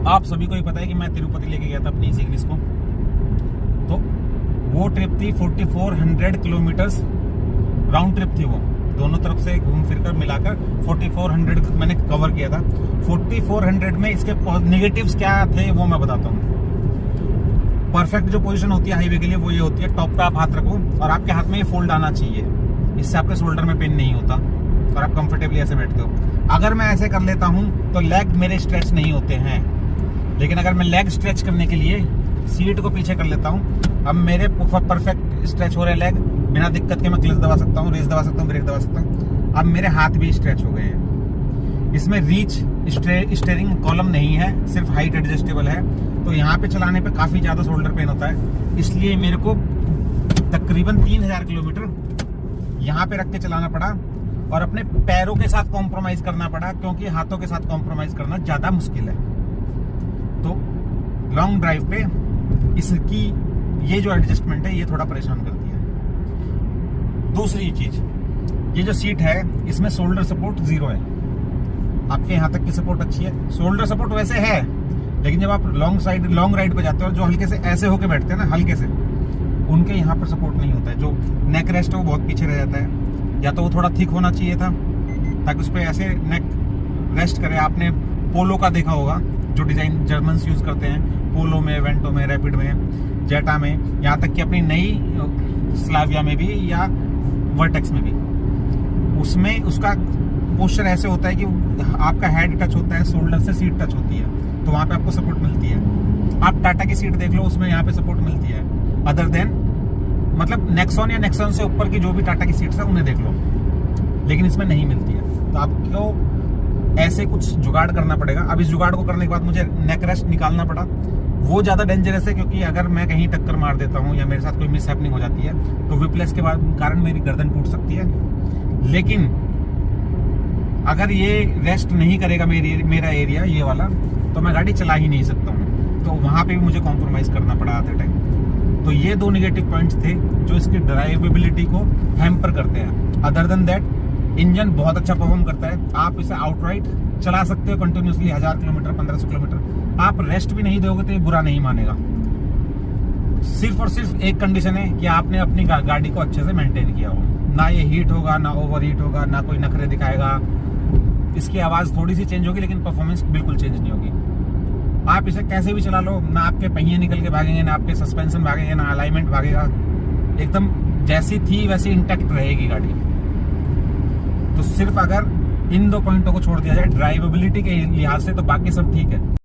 आप सभी को ही पता है कि मैं तिरुपति लेके गया था अपनी इग्निस को, तो वो ट्रिप थी 4400 किलोमीटर्स राउंड ट्रिप थी। वो दोनों तरफ से घूम फिर कर मिलाकर 4400 मैंने कवर किया था। 4400 में इसके नेगेटिव्स क्या थे वो मैं बताता हूँ। परफेक्ट जो पोजीशन होती है हाईवे के लिए वो ये होती है, टॉप पे आप हाथ रखो और आपके हाथ में ये फोल्ड आना चाहिए, इससे आपके शोल्डर में पेन नहीं होता और आप कंफर्टेबली ऐसे बैठते हो। अगर मैं ऐसे कर लेता हूँ तो लेग मेरे स्ट्रेच नहीं होते हैं, लेकिन अगर मैं लेग स्ट्रेच करने के लिए सीट को पीछे कर लेता हूँ, अब मेरे परफेक्ट स्ट्रेच हो रहे लेग, बिना दिक्कत के मैं क्लच दबा सकता हूँ, रेस दबा सकता हूँ, ब्रेक दबा सकता हूँ। अब मेरे हाथ भी स्ट्रेच हो गए हैं। इसमें रीच स्टीयरिंग कॉलम नहीं है, सिर्फ हाइट एडजस्टेबल है, तो यहाँ पे चलाने पे काफी ज्यादा शोल्डर पेन होता है। इसलिए मेरे को तकरीबन 3000 किलोमीटर यहाँ पे रख के चलाना पड़ा और अपने पैरों के साथ कॉम्प्रोमाइज करना पड़ा, क्योंकि हाथों के साथ कॉम्प्रोमाइज करना ज्यादा मुश्किल है। तो लॉन्ग ड्राइव पे इसकी ये जो एडजस्टमेंट है ये थोड़ा परेशान करती है। दूसरी चीज, ये जो सीट है इसमें शोल्डर सपोर्ट 0 है। आपके यहाँ तक की सपोर्ट अच्छी है, शोल्डर सपोर्ट वैसे है, लेकिन जब आप लॉन्ग राइड पे जाते हो और जो हल्के से ऐसे होके बैठते हैं ना, हल्के से, उनके यहाँ पर सपोर्ट नहीं होता है। जो नेक रेस्ट है वो बहुत पीछे रह जाता है, या तो वो थोड़ा थिक होना चाहिए था ताकि उस पर ऐसे नेक रेस्ट करे। आपने पोलो का देखा होगा, जो डिजाइन जर्मन्स यूज करते हैं, पोलो में, वेंटो में, रैपिड में, जेटा में, यहाँ तक कि अपनी नई स्लाविया में भी या वर्टेक्स में भी, उसमें उसका पोस्चर ऐसे होता है कि आपका हेड टच होता है, शोल्डर से सीट टच होती है, तो वहां पे आपको सपोर्ट मिलती है। आप टाटा की सीट देख लो, उसमें यहाँ पे सपोर्ट मिलती है। अदर देन मतलब नेक्सॉन या नेक्सॉन से ऊपर की जो भी टाटा की सीट्स है उन्हें देख लो, लेकिन इसमें नहीं मिलती है। तो आपको ऐसे कुछ जुगाड़ करना पड़ेगा। अब इस जुगाड़ को करने के बाद मुझे नेक रेस्ट निकालना पड़ा। वो ज्यादा डेंजरस है, क्योंकि अगर मैं कहीं टक्कर मार देता हूँ या मेरे साथ कोई मिस हैपनिंग हो जाती है तो विप्लेस के कारण मेरी गर्दन टूट सकती है। लेकिन अगर ये रेस्ट नहीं करेगा मेरा एरिया ये वाला, तो मैं गाड़ी चला ही नहीं सकता हूँ। तो वहां पे भी मुझे कॉम्प्रोमाइज करना पड़ा आते टाइम। तो ये 2 नेगेटिव पॉइंट्स थे जो इसकी ड्राइवेबिलिटी को हैम्पर करते हैं। अदर देन दैट इंजन बहुत अच्छा परफॉर्म करता है। आप इसे आउटराइट चला सकते हो कंटिन्यूसली 1000 किलोमीटर, 1500 किलोमीटर। आप रेस्ट भी नहीं दोगे तो ये बुरा नहीं मानेगा। सिर्फ और सिर्फ एक कंडीशन है कि आपने अपनी गाड़ी को अच्छे से मेंटेन किया हो। ना ये हीट होगा, ना ओवर हीट होगा, ना कोई नखरे दिखाएगा। इसकी आवाज थोड़ी सी चेंज होगी, लेकिन परफॉर्मेंस बिल्कुल चेंज नहीं होगी। आप इसे कैसे भी चला लो, ना आपके पहिए निकल के भागेंगे, ना आपके सस्पेंशन भागेंगे, ना अलाइनमेंट भागेगा। एकदम जैसी थी वैसी इंटैक्ट रहेगी गाड़ी। तो सिर्फ अगर इन 2 पॉइंटों को छोड़ दिया जाए ड्राइवेबिलिटी के लिहाज से, तो बाकी सब ठीक है।